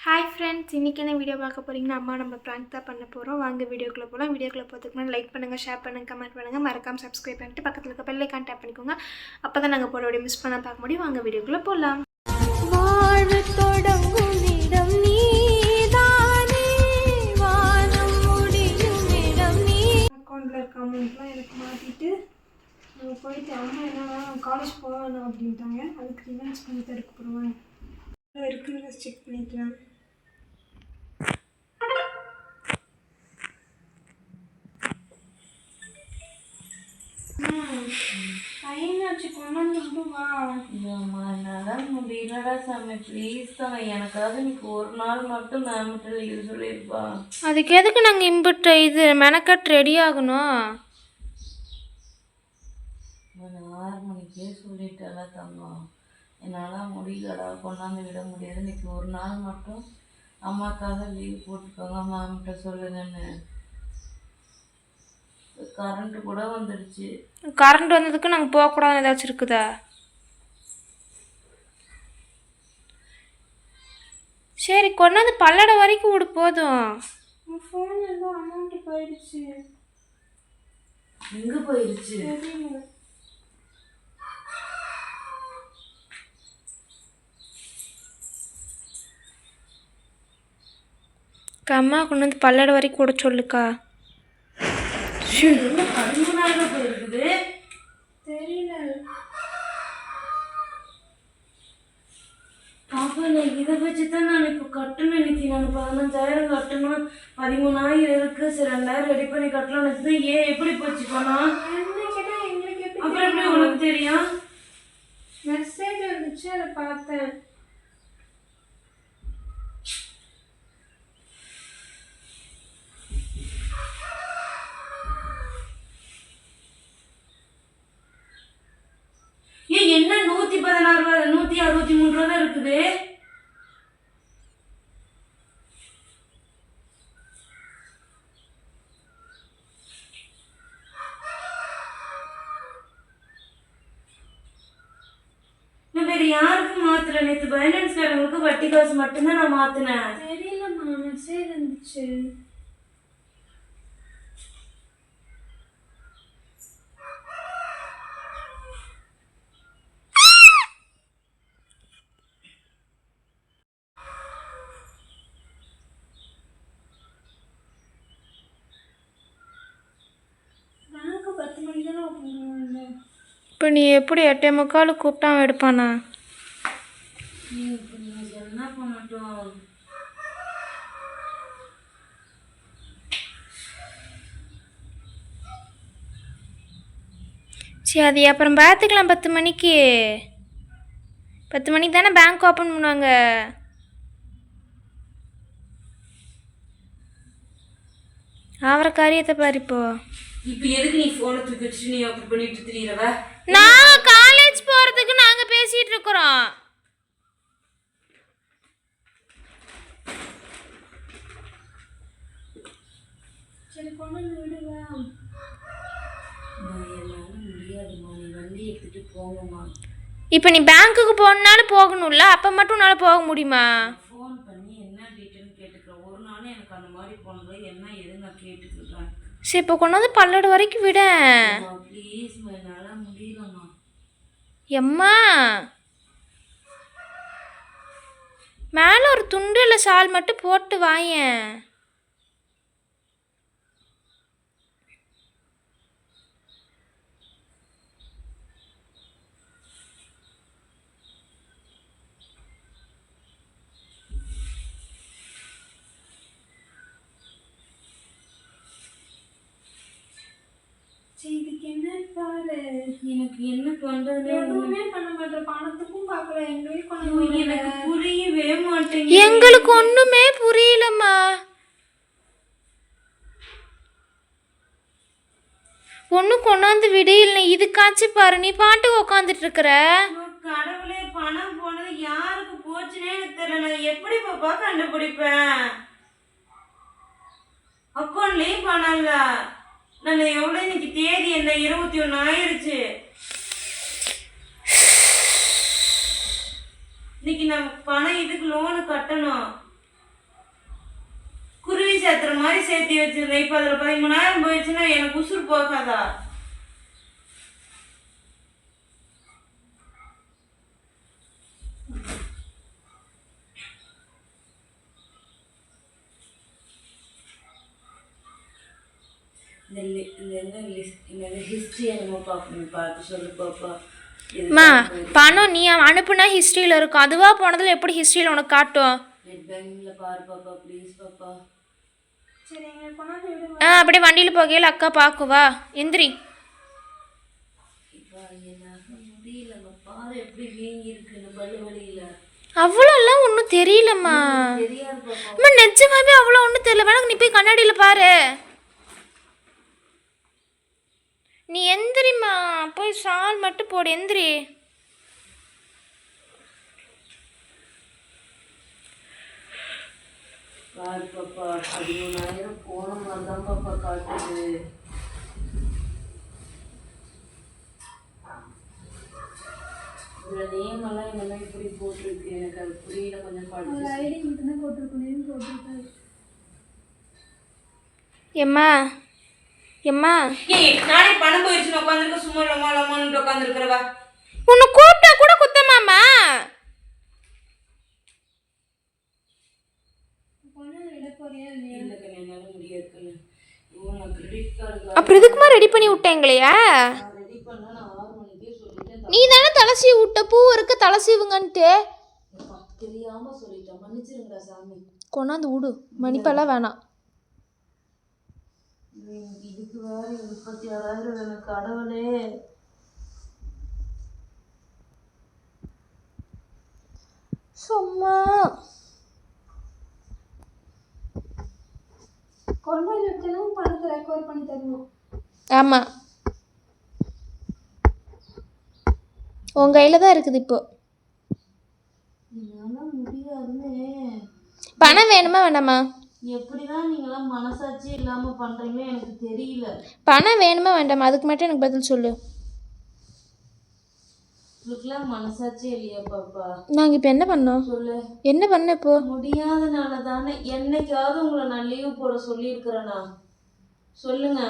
Hi friends, இன்றைக்கி என்ன video பார்க்க போகிறீங்கன்னா அம்மா நம்ம ப்ராங்க் தான் பண்ண போகிறோம். வாங்க வீடியோக்குள்ளே போகலாம். வீடியோக்குள்ளே போகிறதுக்கு முன்னாடி லைக் பண்ணுங்கள், ஷேர் பண்ணுங்கள், கமெண்ட் பண்ணுங்கள், மறக்காமல் சப்ஸ்கிரைப் பண்ணிட்டு பக்கத்தில் இருக்க பெல் ஐகான் டேப் பண்ணிக்கோங்க. அப்போ தான் நாங்கள் போகிற வீடியோ மிஸ் பண்ண பார்க்க முடியும். வாங்க வீடியோக்குள்ளே போகலாம். வாழ்வு தொடங்கும் இடம் நீதானே, வானம் முடியும் இடம் நீ. அக்கௌண்ட்டில் இருக்க அமௌண்ட்லாம் எனக்கு மாற்றிட்டு நாங்கள் போயிட்டு அம்மா என்னன்னா காலேஜ் போக வேணாம் அப்படின்ட்டாங்க. அதுக்கு ரிவென்ஸ் பண்ணி தான் எடுக்க போகிறோம். இருக்குன்னு செக் பண்ணிக்கலாம். பையனாச்சு கொண்டாந்து விடுவா. என்னால் முடியலடா சாமி, ப்ளீஸ் தான். எனக்காக இன்னைக்கு ஒரு நாள் மட்டும் மேம்கிட்ட லீவ் சொல்லியிருப்பா. அதுக்கு எதுக்கு நாங்கள் இம்பிட்டு இது மெனக்கட் ரெடி ஆகணும்? நான் 6 மணிக்கே சொல்லிட்டேன்ல தங்கம், என்னால் முடியலடா, கொண்டாந்து விட முடியாது. இன்னைக்கு ஒரு நாள் மட்டும் அம்மாக்காக லீவ் போட்டுக்கோங்க, மேம்கிட்ட சொல்லுங்கன்னு. கரண்ட் கூட வந்துடுச்சு. கரண்ட் வந்ததுக்கு நாங்கள் போகக்கூடாதுன்னு ஏதாச்சும் இருக்குதா? சரி, கொண்டாந்து பல்லட வரைக்கும் விடு போதும். ஃபோன் எல்லாம் அமௌண்ட் போயிடுச்சு. எங்கே போயிடுச்சு? அம்மா கொண்டு வந்து பல்லட வரைக்கும் கூட சொல்லுக்கா. 13,000 போயிருக்குது. தெரியல பாப்பா, நான் இதை வச்சு தான் நான் இப்போ கட்டணும். இன்னைக்கு நான் 15,000 கட்டணும். 13,000 இருக்கு. சரி, 2,000 ரெடி பண்ணி கட்டலாம் வச்சுதான். ஏன் எப்படி போச்சு போனோம்? அப்புறம் எப்படி உனக்கு தெரியும்? மெசேஜ் வந்துச்சு, அதை பார்த்தேன். ஏன் என்ன 116 ரூபா 163 ரூபா தான் இருக்குது. நான் வேற யாருக்கும் மாத்தல. நேற்று பைனான்ஸ் காரங்களுக்கு வட்டி காசு மட்டும்தான் நான் மாத்தினேன். தெரியலம்மா, மெசேஜ் வந்துச்சு. இப்போ நீ எப்படி 8:45 கூப்பிட்டா எடுப்பானா? என்ன பண்ணட்டும்? சரி, அது அப்புறம் பார்த்துக்கலாம். 10 மணிக்கு 10 மணிக்கு தானே பேங்க் ஓப்பன் பண்ணுவாங்க. அவரை காரியத்தை பாரு. இப்போ எதுக்கு நீ ஃபோனை தூக்கி வச்சுட்டு நீ அப்படி பண்ணிட்டு தெரியறவ? நாங்கள் காலேஜ் போகிறதுக்கு நாங்கள் பேசிகிட்டு இருக்கிறோம். சரி, கொண்டு விடுவேன். என்னால் முடியாதுமா, நீ வண்டி எடுத்துட்டு போங்கம்மா. இப்போ நீ பேங்க்குக்கு போகணுன்னாலும் போகணும்ல, அப்போ மட்டும் உன்னால் போக முடியுமா? ஃபோன் பண்ணி என்ன டீட்டெயில்னு கேட்டுக்கிறேன். ஒரு நாள் எனக்கு அந்த மாதிரி போனது என்ன எது நான் கேட்டுக்கிறேன். சரி, இப்போ கொண்டு வந்து பல்லட வரைக்கும் விட. ப்ளீஸ்மா, என்னால் முடியலம்மா. எம்மா, மேலே ஒரு துண்டு இல்லை சால் மட்டும் போட்டு வாயேன். இதுக்கு என்ன பாரு, எனக்கு என்ன பண்றது? எதுவுமே பண்ண மாட்டேன். பணத்துக்கும் பார்க்கல, எனக்கு புரியவே மாட்டேங்க. எங்களுக்கு ஒண்ணுமே புரியலம்மா. ஒண்ணு கொண்டாந்து விடு, இல்லை இதுக்காச்சும் பாரு. நீ பாட்டுக்கு உட்காந்துட்டு இருக்கிற. கடவுளே, பணம் போனது யாருக்கு போச்சுன்னே எனக்கு தெரியல. நான் எப்படி பாப்பா கண்டுபிடிப்பேன்? அக்கௌண்ட்லயும் பணம் இல்ல. நான் எவ்வளவு இன்னைக்கு தேதி என்ன 21 ஆயிடுச்சு. இன்னைக்கு நம்ம பணம் இதுக்கு லோனு கட்டணும். சேர்த்து வச்சிருந்தேன். இப்போ அதில் 13,000 போயிடுச்சுன்னா எனக்கு உசுறு போகாதா? இந்த ஹிஸ்ட்ரி என்னமோ பார்த்து சொல்லு பாப்பா. அம்மா பணம் நீ அனுப்புனா ஹிஸ்ட்ரியில் இருக்கும், அதுவாக போனதில் எப்படி ஹிஸ்ட்ரியில் உனக்கு காட்டும்? நெட் பேங்கிங்கில் பாரு பாப்பா, ப்ளீஸ் பாப்பா. சரி எங்களுக்கு கொண்டாந்து விடுங்க. அப்படியே வண்டியில் போகையில் அக்கா பார்க்குவா. எந்திரி. இப்போ என்னால் முடியலம்மா, பாரு எப்படி வீங்கி இருக்குன்னு பல்லு வலியில். அவ்வளோலாம் ஒன்றும் தெரியலம்மா. தெரியாது பாப்பா. அம்மா நிஜமாவே அவ்வளோ ஒன்றும் தெரியல. வேணா நீ போய் கண்ணாடியில் பாரு. நீ எந்திரிம்மா, போய் ஷால் மட்டும் போடு, எந்திரி. பாரு பாப்பா, 13,000 போன மாதிரி தான் பாப்பா காட்டுது. இதில் நேமெல்லாம் என்னெல்லாம் இப்படி போட்டிருக்கு, எனக்கு அது புரியல. கொஞ்சம் படிச்சு ஐடி மட்டும்தான் போட்டிருக்கேன். எம்மா எம்மா நானே பணம் போயிடுச்சுன்னு உட்காந்துருக்க, சும்மா லம்மா லம்மான்னு உட்காந்துருக்கிறவா. உன்னை கூப்பிட்டா கூட குத்தமாமா? அப்புறம் எதுக்குமா ரெடி பண்ணி விட்டேங்களையா? நீ தானே தலை சீவி விட்ட, பூ இருக்க தலை சீவுங்கன்ட்டு. தெரியாம சொல்லிட்டேன், மன்னிச்சிருங்கடா சாமி. கொண்டாந்து விடு, மணிப்பெல்லாம் வேணாம். இதுக்கு வேற 36,000 எனக்கு கடவுளே. சும்மா கொண்டாந்து விட்டனும் பணத்தை ரெக்கவர் பண்ணி தரணும். ஆமாம், உன் கையில் தான் இருக்குது. இப்போ முடியாதுன்னு பணம் வேணுமா வேண்டாமா? எப்படிதான் நீங்களாம் மனசாட்சி இல்லாம பண்றீங்களோ எனக்கு தெரியல. பணம் வேணுமா வேண்டாமா, அதுக்கு மட்டும் எனக்கு பதில் சொல்லு. உங்களுக்குலாம் மனசாட்சி இல்லையா பாப்பா? நாங்கள் இப்போ என்ன பண்ணோம் சொல்லு. என்ன பண்ண? இப்போ முடியாதனால தானே. என்னைக்காவது உங்களை நான் லீவு போட சொல்லியிருக்கிறேனா? சொல்லுங்க.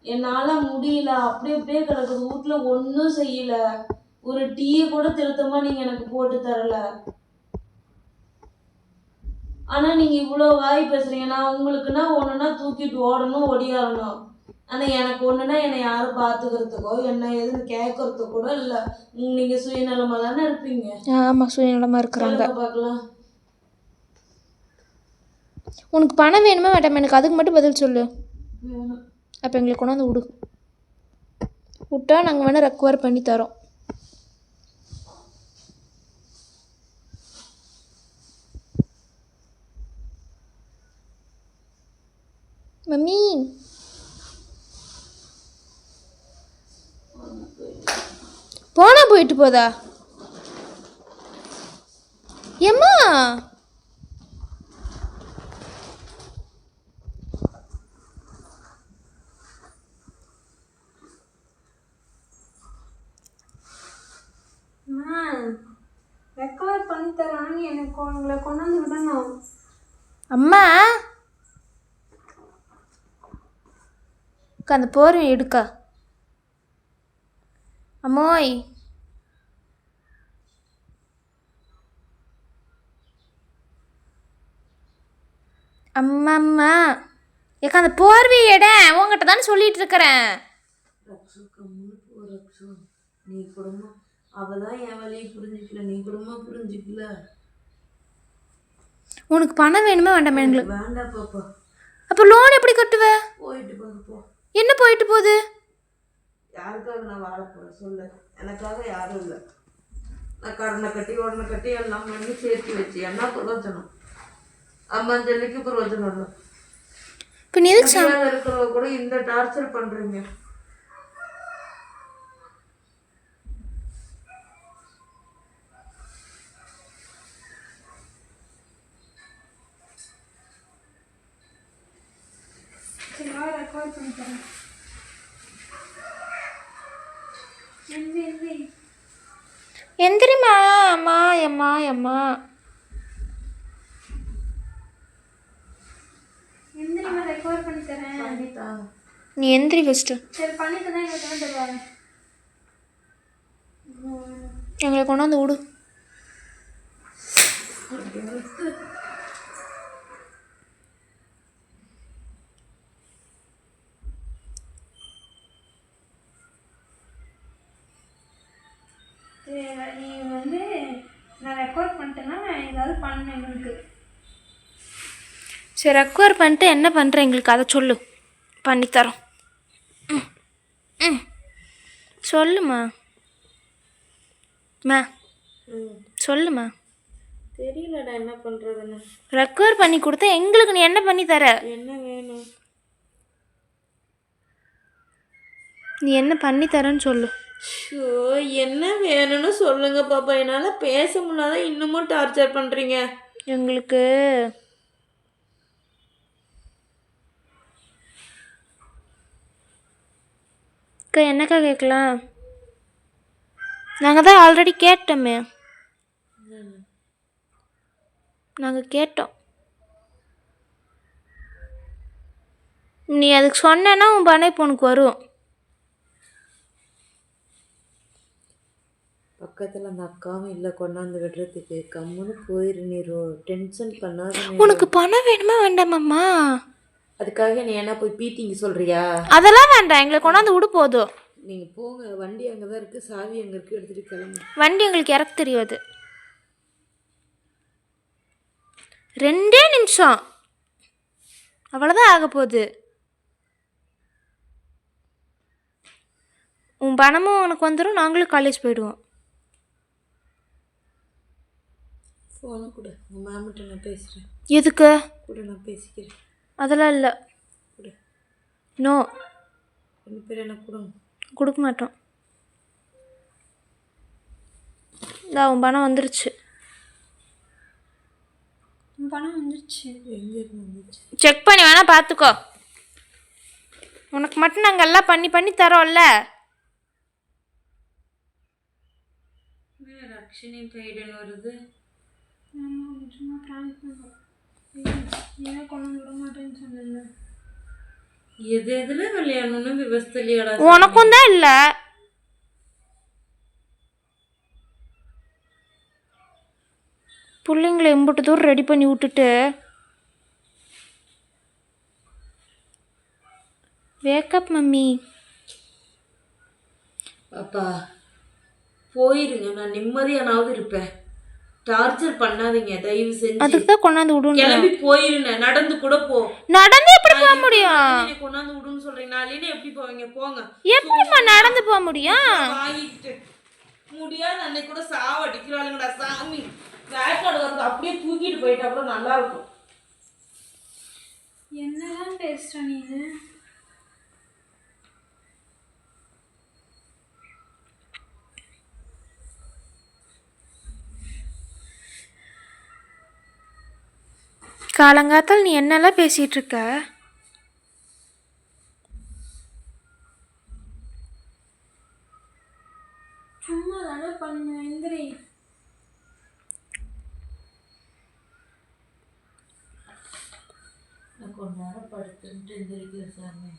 என்னால் முடியல, அப்படியே கிடக்குது வீட்டில், ஒன்றும் செய்யல. ஒரு டீயை கூட திருத்தமாக நீங்கள் எனக்கு போட்டு தரல. ஆனால் நீங்கள் இவ்வளோ வாய் பேசுகிறீங்க. நான் உங்களுக்குன்னா ஒன்றுனா தூக்கிட்டு ஓடணும், ஒடியாடணும். ஆனால் எனக்கு ஒன்றுனா என்னை யாரும் பார்த்துக்கிறதுக்கோ என்ன எதுன்னு கேட்கறதுக்கு கூட இல்லை. நீங்கள் சுயநலமாக தானே இருப்பீங்க. ஆமாம், சுயநலமாக இருக்கிறாங்க. பார்க்கலாம். உனக்கு பணம் வேணுமா வேண்டாமா, எனக்கு அதுக்கு மட்டும் பதில் சொல்லு. வேணும். அப்போ எங்களுக்கு கொண்டாந்து விடு. விட்டா நாங்கள் வேணால் ரெக்கவர் பண்ணி தரோம். மம்மி போனா போயிட்டு போதா? ஏம்மா ரெக்கவர் பண்ணி தரான்னு எனக்கு உங்களை கொண்டாந்து விடணும். அம்மா அந்த போர்வை எடுக்கா. அம்மோய் அம்மா ஏக்கா அந்த போர்வை எட உங்ககிட்ட தானே சொல்லிட்டு இருக்கிறேன். நீ குடும்பம் அவதான் என் வழியை புரிஞ்சுக்கல, நீ குடும்பம் புரிஞ்சுக்கல. உனக்கு பணம் வேணுமா வேண்டாமா? எங்களுக்கு வேண்டாம் பாப்பா. அப்போ லோன் எப்படி கட்டுவ? போயிட்டு போ. என்ன போயிட்டு போகுது? யாருக்காக நான் வாழ போறேன் சொல்லு? எனக்காக யாரும் இல்லை. நான் கடனை கட்டி உடனே கட்டி எல்லாம் பண்ணி சேர்த்து வச்சு என்ன பிரயோஜனம்? அம்மா ஜல்லிக்கு பிரயோஜனம் இல்லை. இப்போ நீ எதுக்கு இருக்கிறவங்க கூட இந்த டார்ச்சர் பண்றீங்க? எந்திரிமா. அம்மா அம்மா அம்மா எந்திரிமா. தரேன். பண்ணித்தா. நீ எந்திரி ஃபஸ்ட்டு. சரி பண்ணிட்டு தான் எங்களுக்கு என்ன தருவாங்க. எங்களை கொண்டாந்து விடு. நீ வந்து நான் ரெக்கார்ட் பண்ணிட்டேன்னா நான் ஏதாவது பண்ணேன் எங்களுக்கு. சரி ரெக்வயர் பண்ணிட்டு என்ன பண்ணுற எங்களுக்கு அதை சொல்லு, பண்ணித்தரோம். ம் ம் சொல்லுமா மா, சொல்லுமா. தெரியலடா என்ன பண்ணுறதுன்னு. ரெக்வயர் பண்ணி கொடுத்தா எங்களுக்கு நீ என்ன பண்ணி தர? என்ன வேணும்? நீ என்ன பண்ணி தரேன்னு சொல்லு. ஷோ என்ன வேணும்னு சொல்லுங்க பாப்பா. என்னால் பேச முடியாத இன்னமும் டார்ச்சர் பண்ணுறீங்க எங்களுக்கு. அக்கா என்னக்கா கேட்கலாம்? நாங்கள் தான் ஆல்ரெடி கேட்டோமே. நாங்கள் கேட்டோம். நீ அதுக்கு சொன்னேன்னா உன் பனை பொண்ணுக்கு வரும். பக்கத்தில் அந்த அக்காவும் இல்லை கொண்டாந்து விடுறதுக்கு. கம்முன்னு போயிரு நீரோ, டென்ஷன் பண்ணாத. உனக்கு பணம் வேணுமா வேண்டாமாம்மா? அதுக்காக நீ என்ன போய் பீட்டிங்க சொல்கிறியா? அதெல்லாம் வேண்டாம், எங்களை கொண்டாந்து விடு போதும். நீங்கள் போங்க, வண்டி அங்கே தான் இருக்குது, சாவி அங்கே இருக்குது, எடுத்துகிட்டு கிளம்பு. வண்டி எங்களுக்கு இறக்க தெரியாது. 2 நிமிஷம் அவ்வளோதான் ஆக போகுது. உன் பணமும் உனக்கு வந்துடும், நாங்களும் காலேஜ் போயிடுவோம். ஃபோனை கொடு, உங்கள் மேம்கிட்ட நான் பேசுகிறேன். எதுக்கு? கூட நான் பேசிக்கிறேன். அதெல்லாம் இல்லை. கொடு. நோ. 2 பேர் எனக்கு கொடுங்க. கொடுக்க மாட்டோம். இதான் உன் பணம் வந்துருச்சு. உன் பணம் வந்துருச்சு. எங்கே வந்துச்சு? செக் பண்ணி வேணா பார்த்துக்கோ. உனக்கு மட்டும் நாங்கள் எல்லாம் பண்ணி பண்ணி தரோம்ல. ரக்ஷினி பெய்டுன்னு வருது. எது எதுல விளையாடணும்னு விவஸ்தலியாடா. உனக்கும் தான் இல்லை. பிள்ளைங்களை எம்பிட்டு தூரம் ரெடி பண்ணி விட்டுட்டு வேக்கப் மம்மி. பாப்பா போயிருங்க, நான் நிம்மதியானாவது இருப்பேன். டார்ச்சர் பண்ணாதீங்க தயவு செஞ்சு. அதுக்கு தான் கொண்டாந்து விடுங்க. கிளம்பி போயிருங்க, நடந்து கூட போ. நடந்து எப்படி போக முடியும்? கொண்டாந்து விடுன்னு சொல்றீங்க, நாளைக்கு எப்படி போவீங்க? போங்க. எப்படிம்மா நடந்து போக முடியும்? வாங்கிட்டு முடியாது. அன்னைக்கு கூட சாவடிக்கிறாளுங்கடா சாமி. வேக்காடு வந்து அப்படியே தூக்கிட்டு போயிட்டா கூட நல்லா இருக்கும். என்னதான் பேசுற நீ? காலங்காத்தால் நீ என்னெல்லாம் பேசிட்டு இருக்க? சும்மா தானே பண்ண. எந்திரி. நான் கொஞ்ச நேரம் படுத்துட்டு எந்திரிக்கிறேன் சாமி.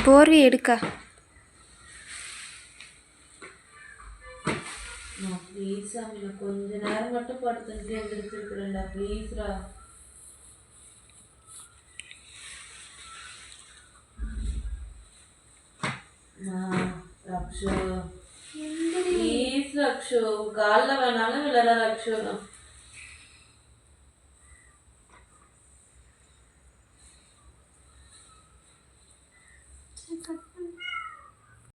போர்வை எடுக்க. ப்ளீஸ் சாமி, நான் கொஞ்ச நேரம் மட்டும் படுத்துட்டு எந்திரிச்சிருக்கிறேன்டா. ப்ளீஸ்ரா. ரக்ஷோ ப்ளீஸ் ரக்ஷோ, காலில் வேணாலும் விழற ரக்ஷோ.